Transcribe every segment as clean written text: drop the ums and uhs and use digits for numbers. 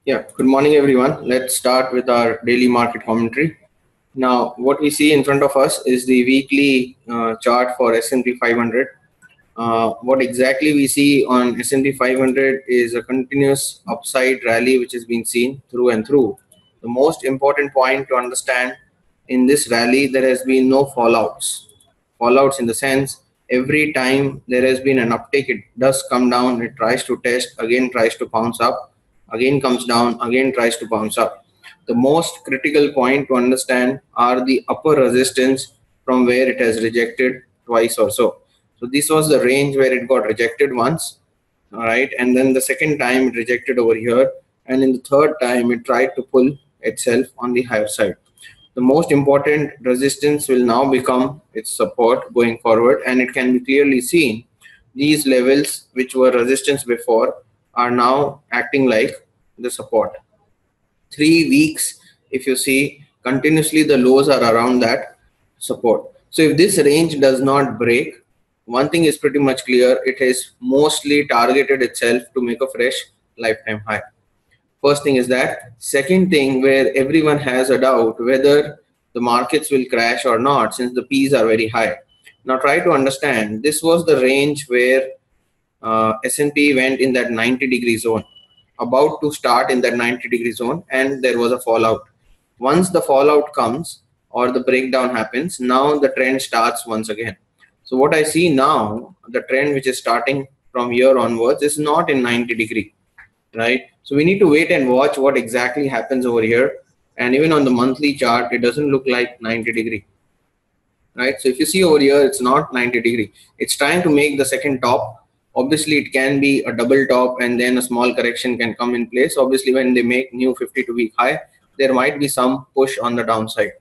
Yeah, good morning everyone. Let's start with our daily market commentary. Now, what we see in front of us is the weekly chart for S&P 500. What exactly we see on S&P 500 is a continuous upside rally which has been seen through and through. The most important point to understand in this rally, there has been no fallouts. Fallouts in the sense every time there has been an uptick, it does come down, it tries to test, again tries to bounce up, again comes down, again tries to bounce up. The most critical point to understand are the upper resistance from where it has rejected twice or so. So this was the range where it got rejected once, all right, and then the second time it rejected over here, and in the third time it tried to pull itself on the higher side. The most important resistance will now become its support going forward, and it can be clearly seen these levels which were resistance before are now acting like the support. 3 weeks, if you see, continuously the lows are around that support. So if this range does not break, one thing is pretty much clear, it has mostly targeted itself to make a fresh lifetime high. First thing is that. Second thing, where everyone has a doubt whether the markets will crash or not since the P's are very high. Now try to understand, this was the range where S&P went in that 90-degree zone, about to start in that 90-degree zone, and there was a fallout. Once the fallout comes or the breakdown happens, now the trend starts once again. So what I see now, the trend which is starting from here onwards is not in 90-degree, right? So we need to wait and watch what exactly happens over here. And even on the monthly chart, it doesn't look like 90-degree, right? So if you see over here, it's not 90-degree. It's trying to make the second top. Obviously, it can be a double top and then a small correction can come in place. Obviously, when they make new 52-week high, there might be some push on the downside,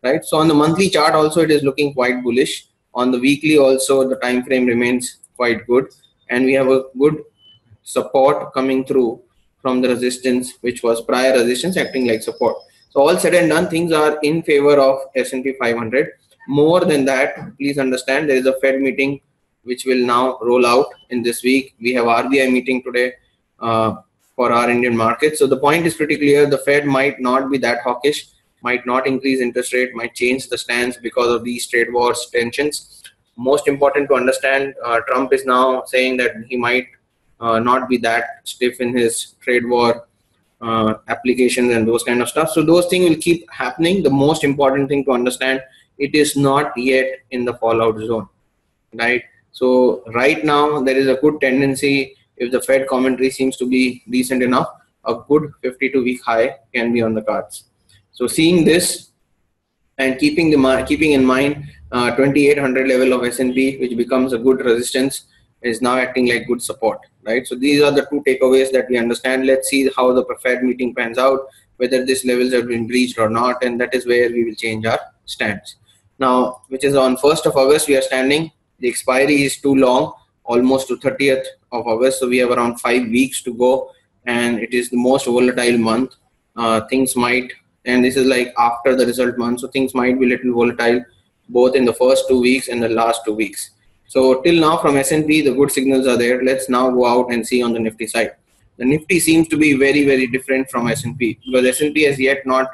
right? So on the monthly chart also, it is looking quite bullish. On the weekly also, the time frame remains quite good. And we have a good support coming through from the resistance, which was prior resistance acting like support. So all said and done, things are in favor of S&P 500. More than that, please understand there is a Fed meeting which will now roll out in this week. We have RBI meeting today for our Indian market. So the point is pretty clear. The Fed might not be that hawkish, might not increase interest rate, might change the stance because of these trade wars tensions. Most important to understand, Trump is now saying that he might not be that stiff in his trade war applications and those kind of stuff. So those things will keep happening. The most important thing to understand, it is not yet in the fallout zone, right? So right now there is a good tendency, if the Fed commentary seems to be decent enough, a good 52-week high can be on the cards. So seeing this and keeping in mind 2800 level of S&P, which becomes a good resistance, is now acting like good support, right? So these are the two takeaways that we understand. Let's see how the Fed meeting pans out, whether these levels have been breached or not, and that is where we will change our stance. Now, which is on 1st of August, we are standing. The expiry is too long, almost to 30th of August. So we have around 5 weeks to go, and it is the most volatile month. Things might, and this is like after the result month, so things might be a little volatile, both in the first 2 weeks and the last 2 weeks. So till now from S&P, the good signals are there. Let's now go out and see on the Nifty side. The Nifty seems to be very, very different from S&P because S&P has yet not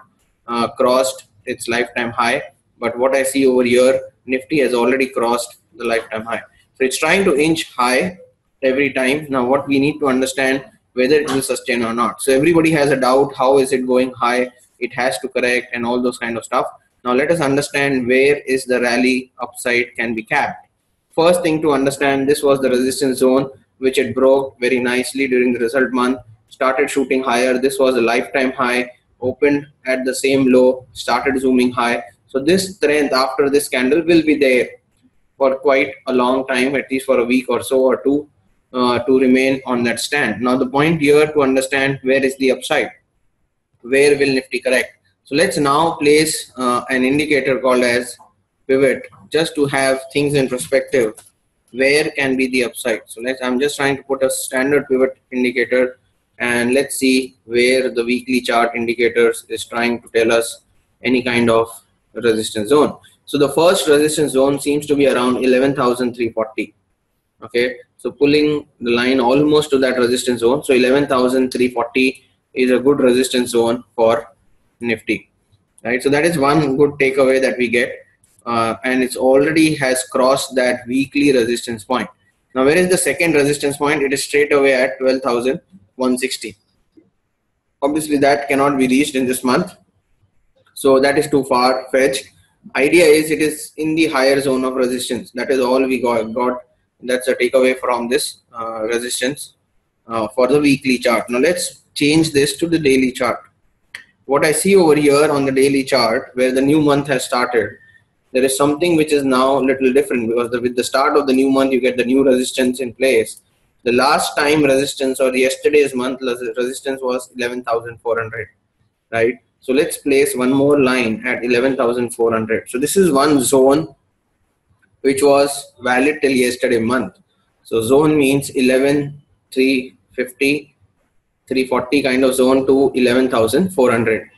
crossed its lifetime high. But what I see over here, Nifty has already crossed the lifetime high. So it's trying to inch high every time. Now what we need to understand, whether it will sustain or not. So everybody has a doubt, how is it going high? It has to correct and all those kind of stuff. Now let us understand where is the rally upside can be capped. First thing to understand, this was the resistance zone, which it broke very nicely during the result month, started shooting higher. This was a lifetime high, opened at the same low, started zooming high. So this strength after this candle will be there for quite a long time, at least for a week or so or two, to remain on that stand. Now the point here to understand, where is the upside? Where will Nifty correct? So let's now place an indicator called as pivot, just to have things in perspective. Where can be the upside? So I'm just trying to put a standard pivot indicator, and let's see where the weekly chart indicators is trying to tell us any kind of resistance zone. So the first resistance zone seems to be around 11,340. Okay, so pulling the line almost to that resistance zone. So 11,340 is a good resistance zone for Nifty, right? So that is one good takeaway that we get, and it's already has crossed that weekly resistance point. Now, where is the second resistance point? It is straight away at 12,160. Obviously, that cannot be reached in this month, so that is too far fetched. Idea is it is in the higher zone of resistance. That is all we got. That's a takeaway from this resistance for the weekly chart. Now let's change this to the daily chart. What I see over here on the daily chart, where the new month has started, there is something which is now a little different, because with the start of the new month, you get the new resistance in place. The last time resistance, or yesterday's month resistance, was 11,400, right? So let's place one more line at 11,400. So this is one zone which was valid till yesterday month. So zone means 11,350, 340 kind of zone to 11,400.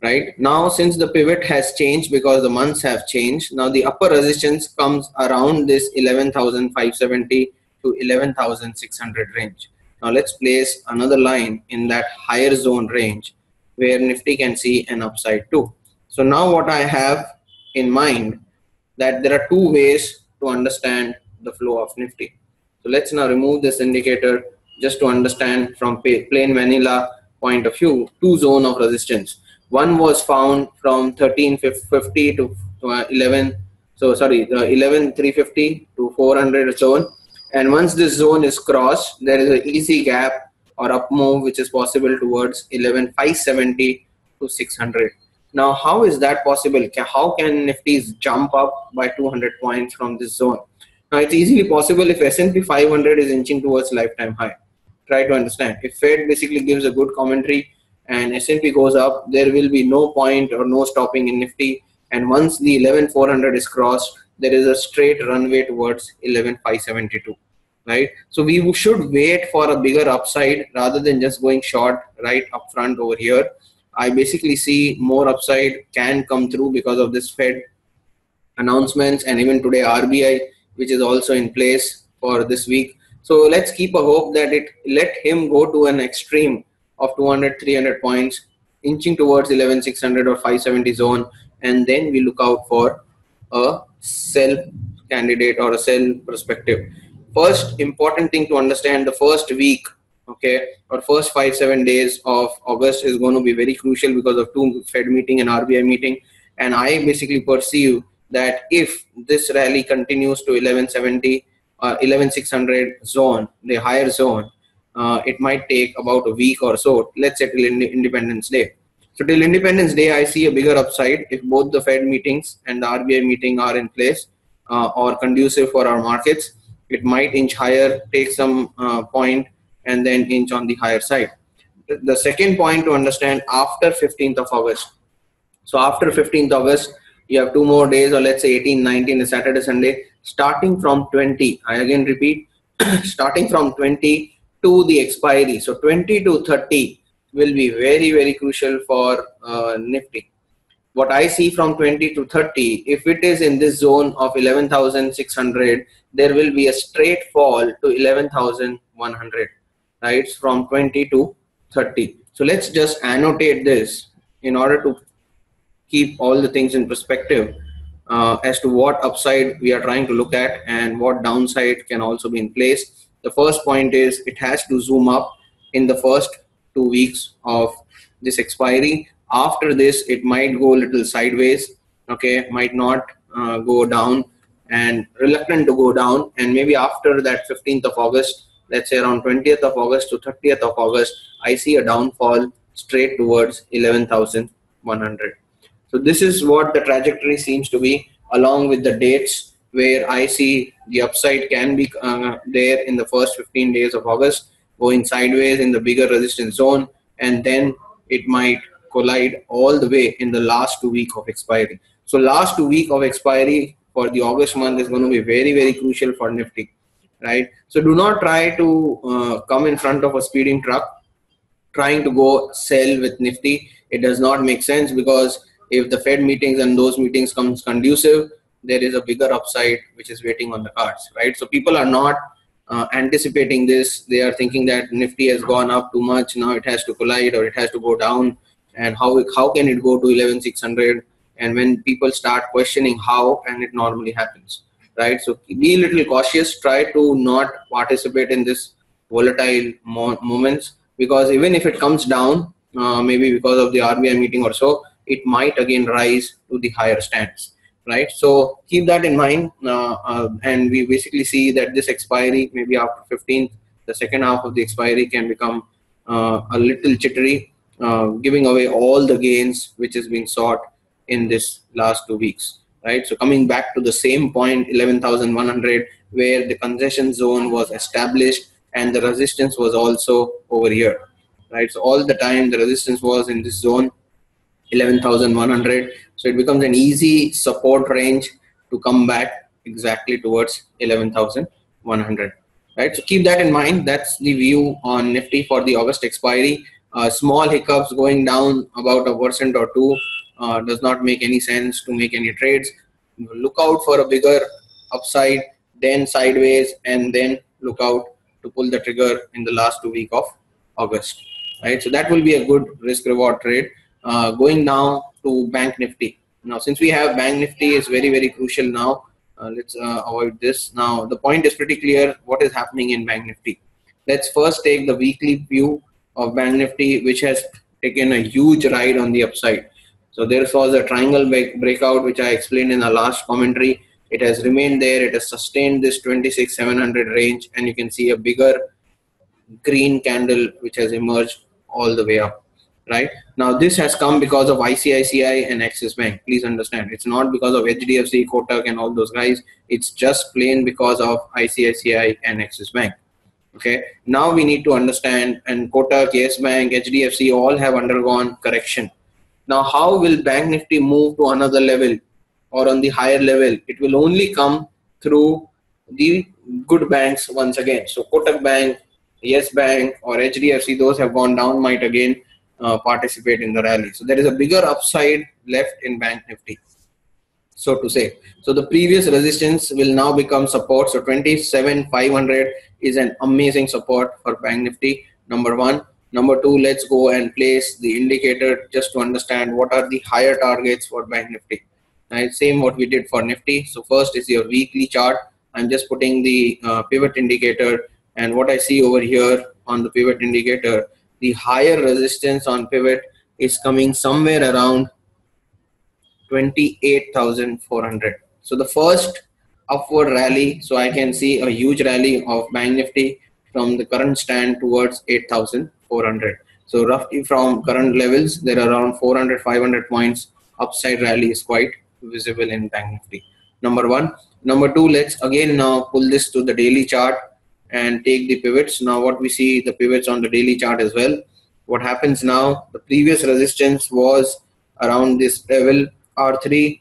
Right now, since the pivot has changed because the months have changed, now the upper resistance comes around this 11,570 to 11,600 range. Now let's place another line in that higher zone range where Nifty can see an upside too. So now what I have in mind, that there are two ways to understand the flow of Nifty. So let's now remove this indicator just to understand from plain vanilla point of view, two zone of resistance. One was found from 1350 to 11,350 to 400 zone. And once this zone is crossed, there is an easy gap or up move which is possible towards 11,570 to 600. Now, how is that possible? How can Nifty jump up by 200 points from this zone? Now, it's easily possible if S&P 500 is inching towards lifetime high. Try to understand. If Fed basically gives a good commentary and S&P goes up, there will be no point or no stopping in Nifty. And once the 11,400 is crossed, there is a straight runway towards 11,572. Right? So we should wait for a bigger upside rather than just going short right up front over here. I basically see more upside can come through because of this Fed announcements, and even today RBI, which is also in place for this week. So let's keep a hope that let him go to an extreme of 200, 300 points, inching towards 11,600 or 570 zone, and then we look out for a sell candidate or a sell perspective. First important thing to understand, the first week, okay, or first 5-7 days of August is going to be very crucial because of two Fed meeting and RBI meeting. And I basically perceive that if this rally continues to 1170 11,600 zone, the higher zone, it might take about a week or so, let's say till Independence Day. So till Independence Day, I see a bigger upside if both the Fed meetings and the RBI meeting are in place or conducive for our markets. It might inch higher, take some point, and then inch on the higher side. The second point to understand, after 15th of August. So after 15th August, you have 2 more days, or let's say 18, 19, Saturday, Sunday, starting from 20. I again repeat, starting from 20 to the expiry. So 20 to 30 will be very, very crucial for Nifty. What I see from 20 to 30, if it is in this zone of 11,600, there will be a straight fall to 11,100, right? From 20 to 30. So let's just annotate this in order to keep all the things in perspective as to what upside we are trying to look at and what downside can also be in place. The first point is it has to zoom up in the first 2 weeks of this expiry. After this, it might go a little sideways, okay, might not go down, and reluctant to go down. And maybe after that 15th of August, let's say around 20th of August to 30th of August, I see a downfall straight towards 11,100. So this is what the trajectory seems to be, along with the dates where I see the upside can be there in the first 15 days of August, going sideways in the bigger resistance zone, and then it might collide all the way in the last 2 weeks of expiry. So last 2 weeks of expiry for the August month is going to be very, very crucial for Nifty, right? So do not try to come in front of a speeding truck trying to go sell with Nifty. It does not make sense, because if the Fed meetings and those meetings comes conducive, there is a bigger upside which is waiting on the cards, right? So people are not anticipating this. They are thinking that Nifty has gone up too much, now it has to collide or it has to go down, and how can it go to 11,600? And when people start questioning how, and it normally happens, right? So be a little cautious, try to not participate in this volatile moments, because even if it comes down, maybe because of the RBI meeting or so, it might again rise to the higher stands, right? So keep that in mind, and we basically see that this expiry, maybe after 15th, the second half of the expiry can become a little jittery, giving away all the gains which has been sought in this last 2 weeks, right? So coming back to the same point, 11,100, where the concession zone was established and the resistance was also over here, right? So all the time the resistance was in this zone, 11,100. So it becomes an easy support range to come back exactly towards 11,100, right? So keep that in mind. That's the view on Nifty for the August expiry. Small hiccups going down about 1% or 2 does not make any sense to make any trades. Look out for a bigger upside, then sideways, and then look out to pull the trigger in the last 2 weeks of August, right? So that will be a good risk reward trade. Going now to Bank Nifty. Now, since we have Bank Nifty is very, very crucial now. Let's avoid this. Now, the point is pretty clear what is happening in Bank Nifty. Let's first take the weekly view of Bank Nifty, which has taken a huge ride on the upside. So there was a triangle breakout, which I explained in the last commentary. It has remained there. It has sustained this 26,700 range, and you can see a bigger green candle which has emerged all the way up. Right now, this has come because of ICICI and Axis Bank. Please understand, it's not because of HDFC, Kotak, and all those guys. It's just plain because of ICICI and Axis Bank. Okay, now we need to understand, and Kotak, Yes Bank, HDFC all have undergone correction. Now, how will Bank Nifty move to another level or on the higher level? It will only come through the good banks once again. So Kotak Bank, Yes Bank, or HDFC, those have gone down, might again participate in the rally. So there is a bigger upside left in Bank Nifty, so to say. So the previous resistance will now become support. So 27,500 is an amazing support for Bank Nifty, number one. Number two, let's go and place the indicator just to understand what are the higher targets for Bank Nifty. Right, same what we did for Nifty. So first is your weekly chart. I'm just putting the pivot indicator, and what I see over here on the pivot indicator, the higher resistance on pivot is coming somewhere around 28,400. So the first upward rally, so I can see a huge rally of Bank Nifty from the current stand towards 8,400. So roughly from current levels, there are around 400, 500 points upside rally is quite visible in Bank Nifty. Number one. Number two, let's again now pull this to the daily chart and take the pivots. Now what we see, the pivots on the daily chart as well. What happens now, the previous resistance was around this level R3.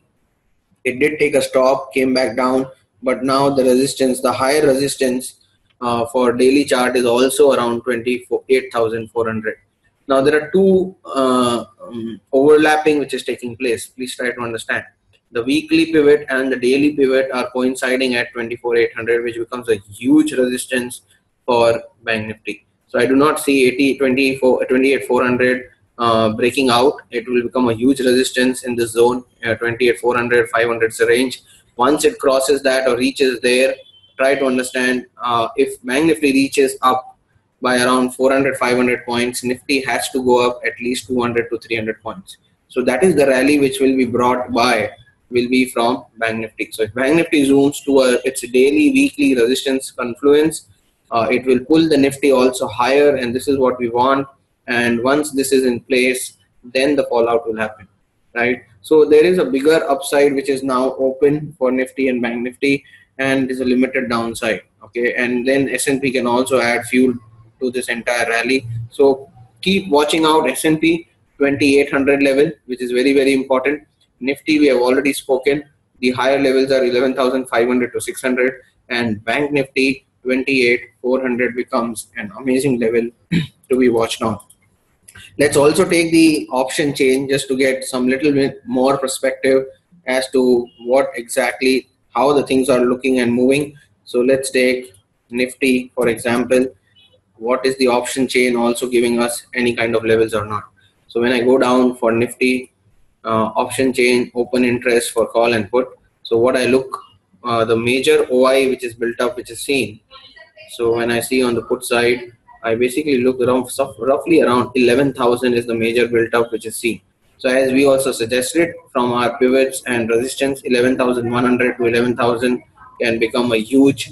It did take a stop, came back down, but now the resistance, the higher resistance for daily chart is also around 28,400. Now there are two overlapping which is taking place. Please try to understand. The weekly pivot and the daily pivot are coinciding at 24,800, which becomes a huge resistance for Bank Nifty. So I do not see 28,400 breaking out. It will become a huge resistance in this zone, 28,400, 500 is the range. Once it crosses that or reaches there, try to understand if Bank Nifty reaches up by around 400, 500 points, Nifty has to go up at least 200 to 300 points. So that is the rally which will be brought by, will be from Bank Nifty. So if Bank Nifty zooms to its daily, weekly resistance confluence, it will pull the Nifty also higher, and this is what we want. And once this is in place, then the fallout will happen, right? So there is a bigger upside which is now open for Nifty and Bank Nifty, and is a limited downside. Okay, and then S&P can also add fuel to this entire rally. So keep watching out S&P 2800 level, which is very, very important. Nifty, we have already spoken. The higher levels are 11,500 to 600, and Bank Nifty 28,400 becomes an amazing level to be watched on. Let's also take the option chain just to get some little bit more perspective as to what exactly, how the things are looking and moving. So let's take Nifty, for example, what is the option chain also giving us any kind of levels or not. So when I go down for Nifty, option chain, open interest for call and put. So what I look, the major OI which is built up, which is seen. So when I see on the put side, I basically look around roughly around 11,000 is the major built up which is seen. So as we also suggested from our pivots and resistance, 11,100 to 11,000 can become a huge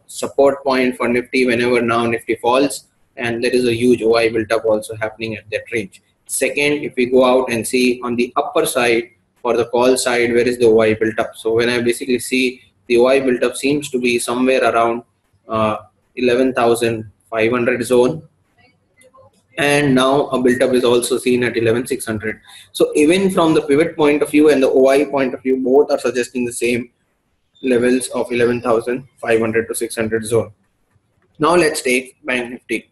support point for Nifty whenever now Nifty falls, and there is a huge OI built up also happening at that range. Second, if we go out and see on the upper side for the call side, where is the OI built up? So when I basically see the OI built up seems to be somewhere around 11,500 zone, and now a built up is also seen at 11,600. So even from the pivot point of view and the OI point of view, both are suggesting the same levels of 11,500 to 600 zone. Now let's take Bank Nifty.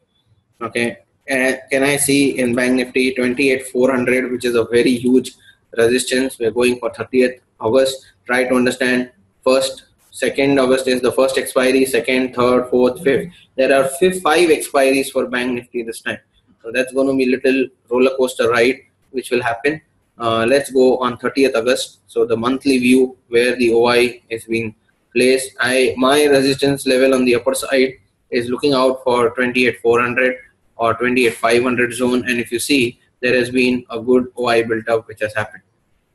Okay, can I see in Bank Nifty 28,400, which is a very huge resistance. We're going for 30th August. Try to understand. First, 2nd August is the first expiry, 2nd, 3rd, 4th, 5th. There are 5 expiries for Bank Nifty this time. So that's going to be little roller coaster ride which will happen. Let's go on 30th August. So the monthly view where the OI is being placed. My resistance level on the upper side is looking out for 28,400 or 28,500 zone, and if you see, there has been a good OI built up which has happened,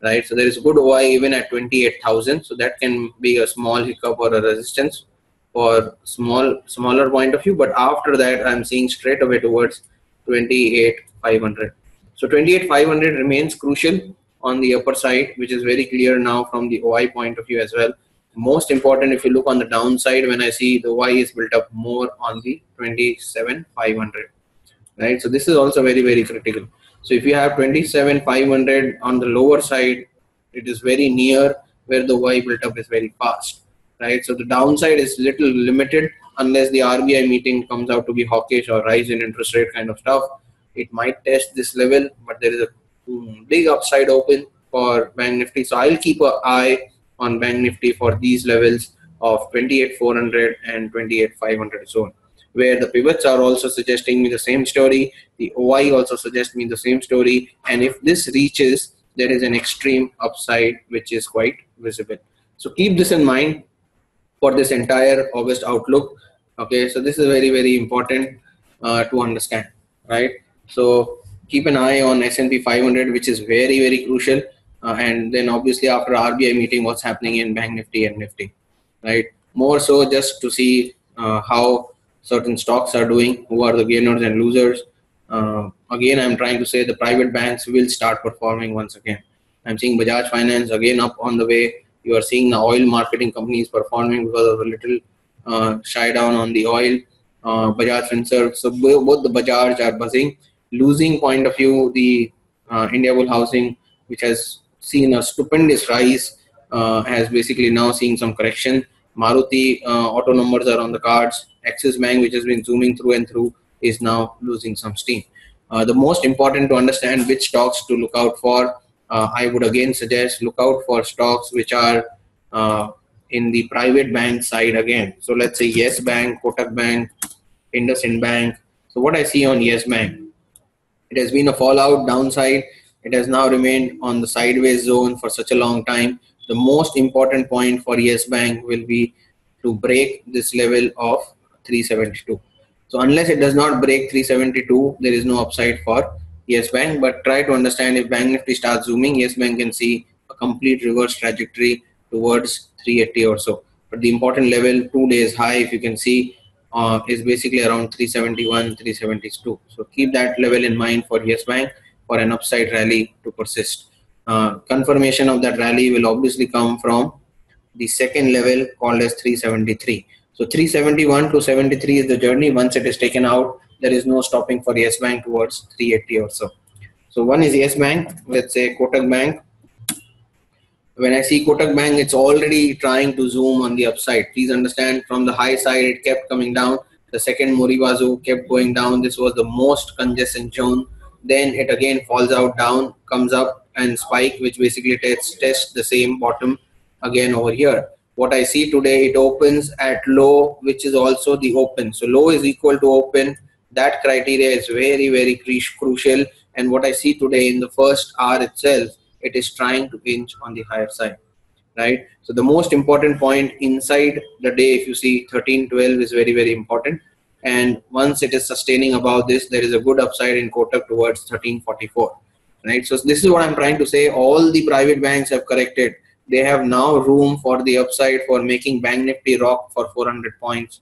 right? So there is good OI even at 28,000, so that can be a small hiccup or a resistance for smaller point of view, but after that I'm seeing straight away towards 28,500. So 28,500 remains crucial on the upper side, which is very clear now from the OI point of view as well. Most important, if you look on the downside, when I see the OI is built up more on the 27,500, right? So this is also very, very critical. So if you have 27,500 on the lower side, it is very near where the OI built up is very fast, right? So the downside is little limited unless the RBI meeting comes out to be hawkish or rise in interest rate kind of stuff. It might test this level, but there is a big upside open for Bank Nifty. So I'll keep an eye on Bank Nifty for these levels of 28,400 and 28,500 zone, where the pivots are also suggesting me the same story. The OI also suggests me the same story. And if this reaches, there is an extreme upside, which is quite visible. So keep this in mind for this entire August outlook. Okay, so this is very, very important to understand, right? So keep an eye on S&P 500, which is very, very crucial. And then obviously after RBI meeting, what's happening in Bank Nifty and Nifty, right? More so just to see how certain stocks are doing, who are the gainers and losers. Again, I'm trying to say the private banks will start performing once again. I'm seeing Bajaj Finance again up on the way. You are seeing the oil marketing companies performing because of a little shy down on the oil. Bajaj Finserv, so both the Bajaj are buzzing. Losing point of view, the India Bull Housing, which has seen a stupendous rise, has basically now seeing some correction. Maruti auto numbers are on the cards. Axis Bank, which has been zooming through and through, is now losing some steam. The most important to understand which stocks to look out for, I would again suggest look out for stocks which are in the private bank side again. So let's say Yes Bank, Kotak Bank, IndusInd Bank. So what I see on Yes Bank, it has been a fallout downside. It has now remained on the sideways zone for such a long time. The most important point for Yes Bank will be to break this level of 372. So unless it does not break 372, there is no upside for Yes Bank. But try to understand, if Bank Nifty starts zooming, Yes Bank can see a complete reverse trajectory towards 380 or so. But the important level, 2 days high, if you can see, is basically around 371, 372. So keep that level in mind for Yes Bank for an upside rally to persist. Confirmation of that rally will obviously come from the second level called as 373. So 371 to 73 is the journey. Once it is taken out, there is no stopping for Yes Bank towards 380 or so. So one is Yes Bank, let's say Kotak Bank. When I see Kotak Bank, it's already trying to zoom on the upside. Please understand, from the high side, it kept coming down. The second Moribazu kept going down. This was the most congested zone. Then it again falls out down, comes up and spike, which basically tests the same bottom again over here. What I see today, it opens at low, which is also the open. So low is equal to open. That criteria is very, very crucial. And what I see today in the first hour itself, it is trying to inch on the higher side, right? So the most important point inside the day, if you see 1312 is very, very important. And once it is sustaining above this, there is a good upside in Kotak towards 1344, right? So this is what I'm trying to say. All the private banks have corrected. They have now room for the upside for making Bank Nifty rock for 400 points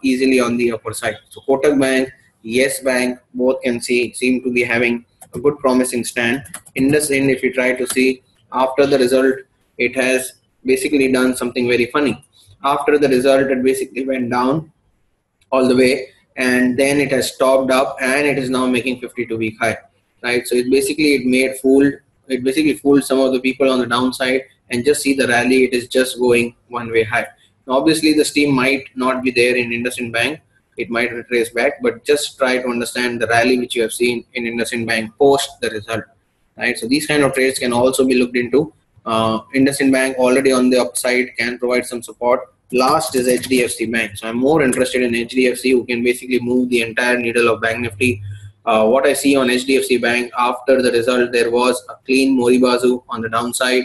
easily on the upper side. So Kotak Bank, Yes Bank, both can seem to be having a good promising stand. IndusInd, if you try to see after the result, it has basically done something very funny. After the result, it basically went down all the way, and then it has stopped up, and it is now making 52-week high, right? So it basically fooled some of the people on the downside, and just see the rally, it is just going one way high. Now obviously the steam might not be there in IndusInd Bank, it might retrace back, but just try to understand the rally which you have seen in IndusInd Bank post the result, right? So these kind of trades can also be looked into. IndusInd Bank already on the upside, can provide some support. Last is HDFC Bank. So I'm more interested in HDFC, who can basically move the entire needle of Bank Nifty. What I see on HDFC Bank after the result, there was a clean Moribazu on the downside.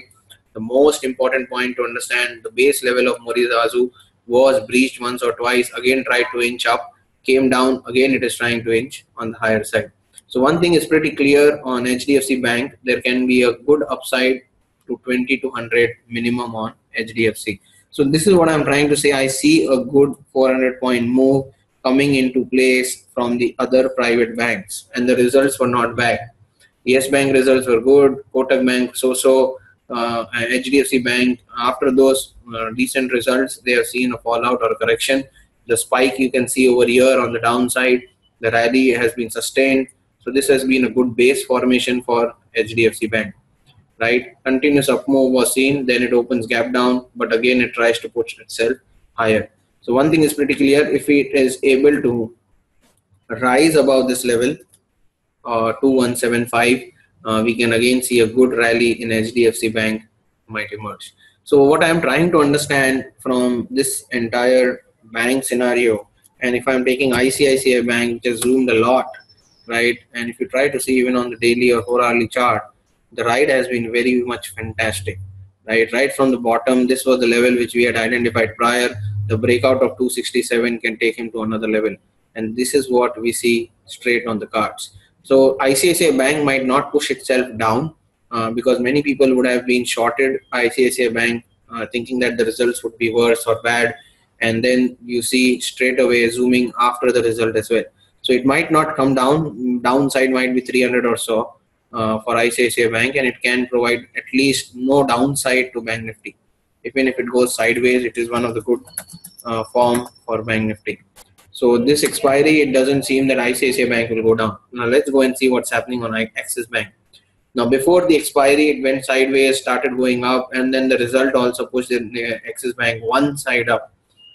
The most important point to understand, the base level of Moribazu was breached once or twice, again tried to inch up, came down, again it is trying to inch on the higher side. So one thing is pretty clear on HDFC Bank, there can be a good upside to 20 to 100 minimum on HDFC. So this is what I'm trying to say. I see a good 400 point move coming into place from the other private banks, and the results were not bad. Yes Bank results were good, Kotak Bank so-so, HDFC Bank, after those decent results, they have seen a fallout or a correction. The spike you can see over here on the downside, the rally has been sustained. So this has been a good base formation for HDFC Bank, right? Continuous up move was seen, then it opens gap down, but again it tries to push itself higher. So one thing is pretty clear, if it is able to rise above this level, 2175, we can again see a good rally in HDFC Bank might emerge. So what I'm trying to understand from this entire bank scenario, and if I'm taking ICICI Bank, just zoomed a lot, right? And if you try to see even on the daily or 4-hourly chart, the ride has been very much fantastic, right? Right from the bottom, this was the level which we had identified prior. The breakout of 267 can take him to another level, and this is what we see straight on the cards. So ICICI Bank might not push itself down because many people would have been shorted ICICI Bank thinking that the results would be worse or bad, and then you see straight away zooming after the result as well. So it might not come down, downside might be 300 or so for ICICI Bank, and it can provide at least no downside to Bank Nifty. Even if it goes sideways, it is one of the good form for Bank Nifty. So this expiry, it doesn't seem that ICICI Bank will go down. Now let's go and see what's happening on Axis Bank. Now before the expiry, it went sideways, started going up, and then the result also pushed the Axis Bank one side up,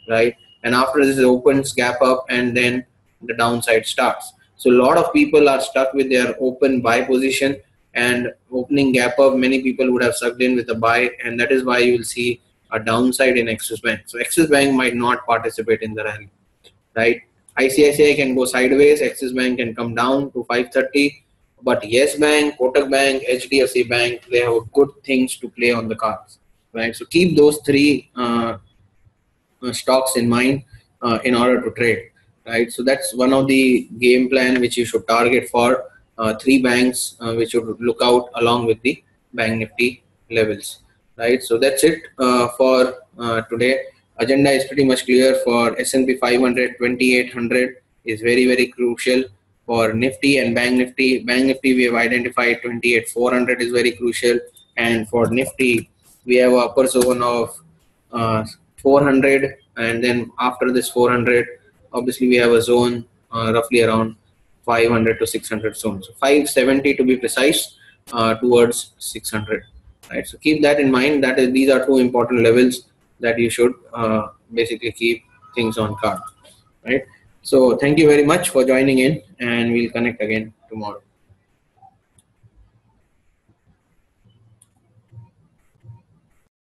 right? And after this, it opens gap up, and then the downside starts. So a lot of people are stuck with their open buy position, and opening gap up, many people would have sucked in with a buy, and that is why you will see a downside in Axis Bank. So Axis Bank might not participate in the rally, right? ICICI can go sideways, Axis Bank can come down to 530, but Yes Bank, Kotak Bank, HDFC Bank, they have good things to play on the cards, right? So keep those three stocks in mind in order to trade, right? So that's one of the game plan which you should target for three banks which should look out along with the Bank Nifty levels, right? So that's it for today. Agenda is pretty much clear. For S&P 500, 2800 is very, very crucial. For Nifty and Bank Nifty, we have identified 28,400 is very crucial, and for Nifty we have an upper zone of 400, and then after this 400, obviously we have a zone roughly around 500 to 600 zones. So 570 to be precise towards 600, right? So keep that in mind. That is, these are two important levels that you should basically keep things on card, right? So thank you very much for joining in, and we'll connect again tomorrow.